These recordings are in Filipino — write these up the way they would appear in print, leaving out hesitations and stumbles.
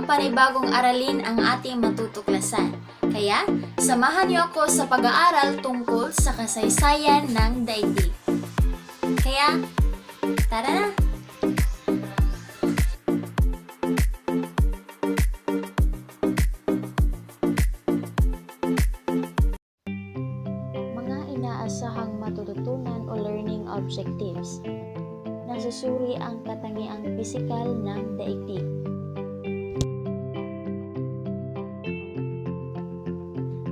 panibagong aralin ang ating matutuklasan. Kaya, samahan niyo ako sa pag-aaral tungkol sa kasaysayan ng daigdig. Kaya, tara na! Mga inaasahang matututunan o learning objectives. Nasusuri ang katangiang pisikal ng daigdig.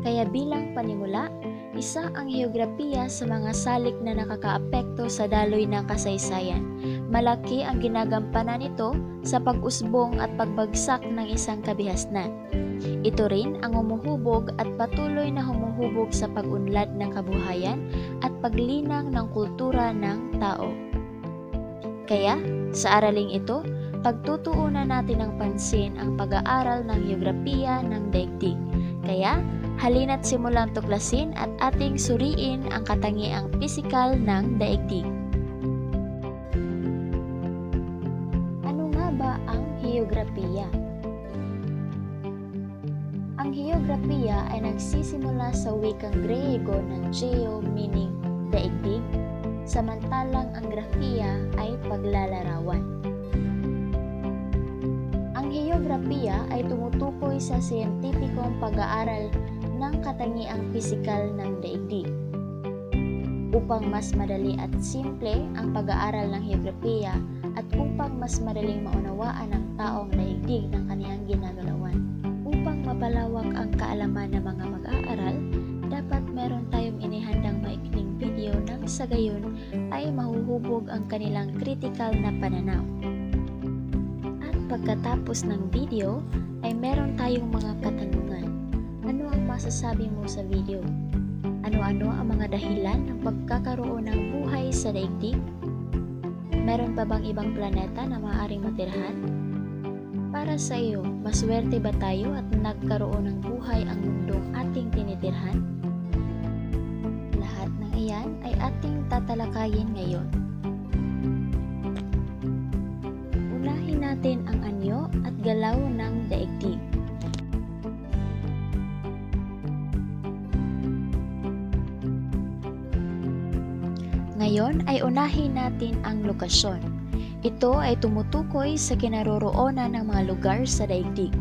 Kaya bilang panimula, isa ang heograpiya sa mga salik na nakakaapekto sa daloy ng kasaysayan. Malaki ang ginagampanan nito sa pag-usbong at pagbagsak ng isang kabihasnan. Ito rin ang humuhubog at patuloy na humuhubog sa pag-unlad ng kabuhayan at paglinang ng kultura ng tao. Kaya, sa araling ito, pagtutuunan natin ng pansin ang pag-aaral ng heograpiya ng daigdig. Kaya, halina't simulang tuklasin at ating suriin ang katangiang pisikal ng daigdig. Ano nga ba ang heograpiya? Ang heograpiya ay nagsisimula sa wikang Griyego ng geo meaning daigdig, samantalang ang grafiya ay paglalarawan. Ang heograpiya ay tumutukoy sa siyentipikong pag-aaral ng katangiang pisikal ng daigdig. Upang mas madali at simple ang pag-aaral ng heograpiya at upang mas madaling maunawaan ng taong daigdig ng kaniyang ginagalawan. Upang mapalawak ang kaalaman ng mga mag-aaral, dapat meron tayong inihandang maikling video nang sa gayon ay mahuhubog ang kanilang critical na pananaw. At pagkatapos ng video ay meron tayong mga katanungan. Ano ang masasabi mo sa video? Ano-ano ang mga dahilan ng pagkakaroon ng buhay sa daigdig? Meron pa bang ibang planeta na maaaring matirhan? Para sa iyo, maswerte ba tayo at nagkaroon ng buhay ang mundong ating tinitirhan? Lahat ng iyan ay ating tatalakayin ngayon. Unahin natin ang anyo at galaw ng daigdig. Ngayon ay unahin natin ang lokasyon. Ito ay tumutukoy sa kinaroroonan ng mga lugar sa daigdig.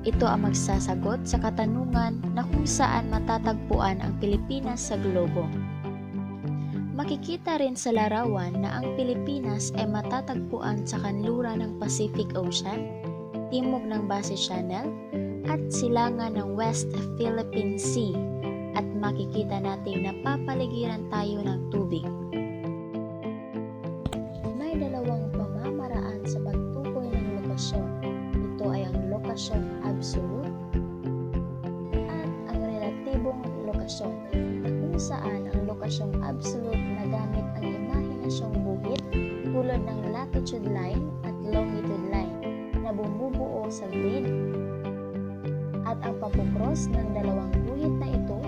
Ito ang magsasagot sa katanungan na kung saan matatagpuan ang Pilipinas sa globo. Makikita rin sa larawan na ang Pilipinas ay matatagpuan sa kanluran ng Pacific Ocean, timog ng Basse Channel, at silangan ng West Philippine Sea, at makikita nating napapaligiran tayo ng tubig. May dalawang pamamaraan sa pagtukoy ng lokasyon. Ito ay ang lokasyon absolute at ang relatibong lokasyon, kung saan ang lokasyong absolute na gamit ang imahinasyong buhit tulad ng latitude line at longitude line na bumubuo sa grid, at ang papukros ng dalawang guhit na ito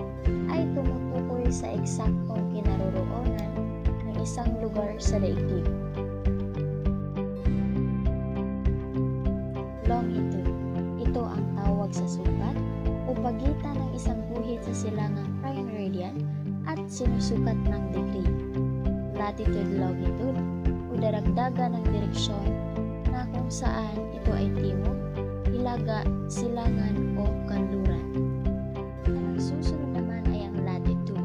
ay tumutukoy sa eksaktong kinaroroonan ng isang lugar sa daigdig. Longitude. Ito ang tawag sa sukat o pagitan ng isang guhit sa silangang prime meridian at sinusukat ng degree. Latitude, longitude o daragdagan ng direksyon na kung saan ito ay timog, hilaga, silangan o kanluran. Ang susunod naman ay ang latitude.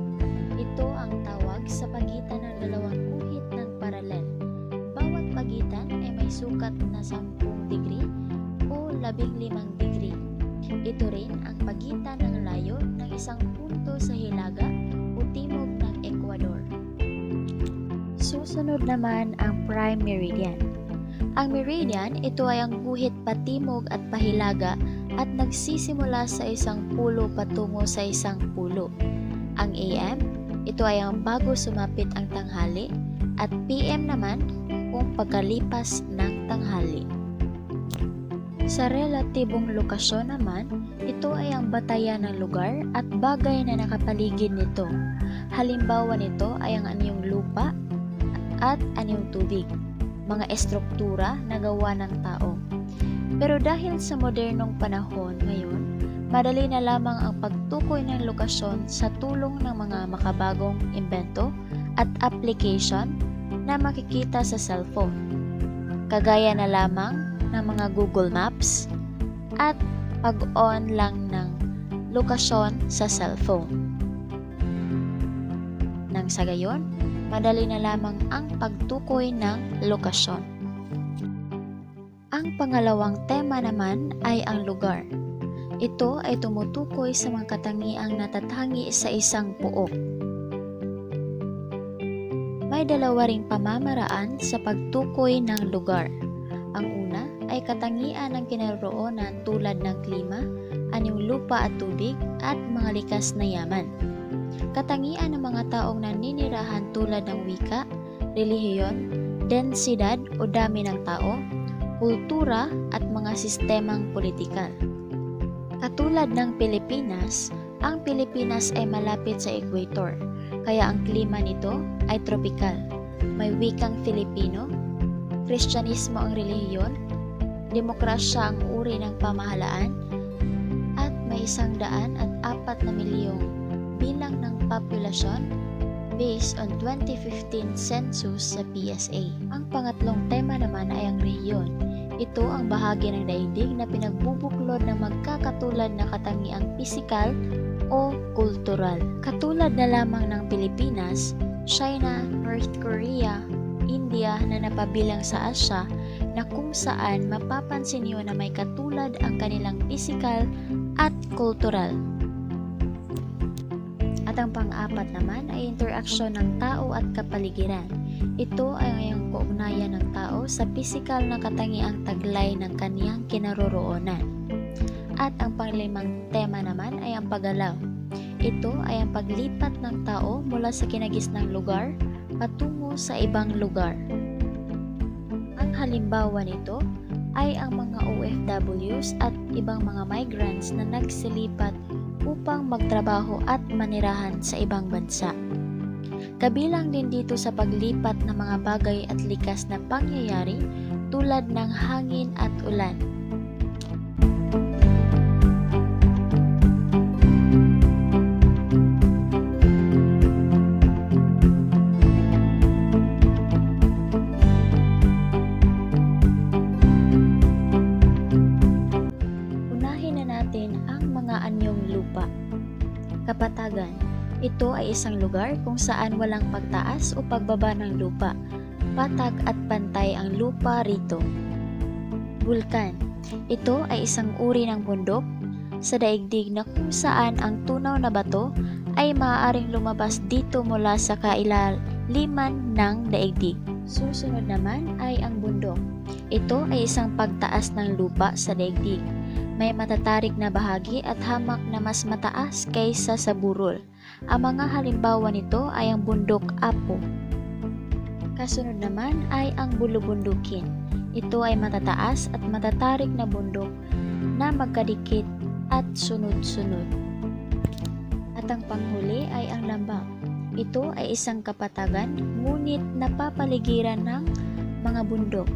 Ito ang tawag sa pagitan ng dalawang guhit ng paralel. Bawat pagitan ay may sukat na 10 degree o 15 degree. Ito rin ang pagitan ng layo ng isang punto sa hilaga o timog ng Ecuador. Susunod naman ang prime meridian. Ang meridian, ito ay ang guhit patimog at pahilaga at nagsisimula sa isang pulo patungo sa isang pulo. Ang AM, ito ay ang bago sumapit ang tanghali, at PM naman kung pagkalipas ng tanghali. Sa relatibong lokasyon naman, ito ay ang batayan ng lugar at bagay na nakapaligid nito. Halimbawa nito ay ang anyong lupa at anyong tubig, mga estruktura na gawa ng tao. Pero dahil sa modernong panahon ngayon, madali na lamang ang pagtukoy ng lokasyon sa tulong ng mga makabagong imbento at application na makikita sa cellphone. Kagaya na lamang ng mga Google Maps at pag-on lang ng lokasyon sa cellphone. Nang sa gayon, madali na lamang ang pagtukoy ng lokasyon. Ang pangalawang tema naman ay ang lugar. Ito ay tumutukoy sa mga katangiang natatangi sa isang pook. May dalawa ring pamamaraan sa pagtukoy ng lugar. Ang una ay katangian ng kinaroroonan tulad ng klima, anyong lupa at tubig, at mga likas na yaman. Katangian ng mga taong naninirahan tulad ng wika, relihiyon, densidad o dami ng tao, kultura at mga sistemang politikal. Katulad ng Pilipinas, ang Pilipinas ay malapit sa equator, kaya ang klima nito ay tropikal. May wikang Filipino, Kristyanismo ang relihiyon, demokrasya ang uri ng pamahalaan, at may 104 milyong bilang ng populasyon based on 2015 census sa PSA. Ang pangatlong tema naman ay ang rehiyon. Ito ang bahagi ng daigdig na pinagbubuklod ng magkakatulad na katangiang pisikal o kultural. Katulad na lamang ng Pilipinas, China, North Korea, India na napabilang sa Asya na kung saan mapapansin niyo na may katulad ang kanilang pisikal at kultural. At ang pang-apat naman ay interaksyon ng tao at kapaligiran. Ito ay ang kaugnayan ng tao sa pisikal na katangiang taglay ng kaniyang kinaroroonan. At ang panglimang tema naman ay ang paggalaw. Ito ay ang paglipat ng tao mula sa kinagisnang lugar patungo sa ibang lugar. Ang halimbawa nito ay ang mga OFWs at ibang mga migrants na nagsilipat upang magtrabaho at manirahan sa ibang bansa. Kabilang din dito sa paglipat ng mga bagay at likas na pangyayari tulad ng hangin at ulan. Unahin na natin ang mga anyong lupa. Kapatagan. Ito ay isang lugar kung saan walang pagtaas o pagbaba ng lupa. Patag at pantay ang lupa rito. Bulkan. Ito ay isang uri ng bundok sa daigdig na kung saan ang tunaw na bato ay maaaring lumabas dito mula sa kailaliman ng daigdig. Susunod naman ay ang bundok. Ito ay isang pagtaas ng lupa sa daigdig. May matatarik na bahagi at hamak na mas mataas kaysa sa burol. Ang mga halimbawa nito ay ang bundok Apo. Kasunod naman ay ang bulubundukin. Ito ay matataas at matatarik na bundok na magkadikit at sunod-sunod. At ang panghuli ay ang lambang. Ito ay isang kapatagan ngunit napapaligiran ng mga bundok.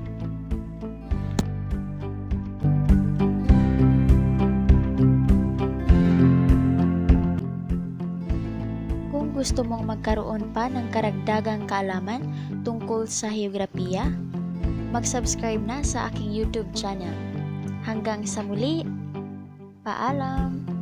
Gusto mong magkaroon pa ng karagdagang kaalaman tungkol sa heograpiya, mag-subscribe na sa aking YouTube channel. Hanggang sa muli, paalam!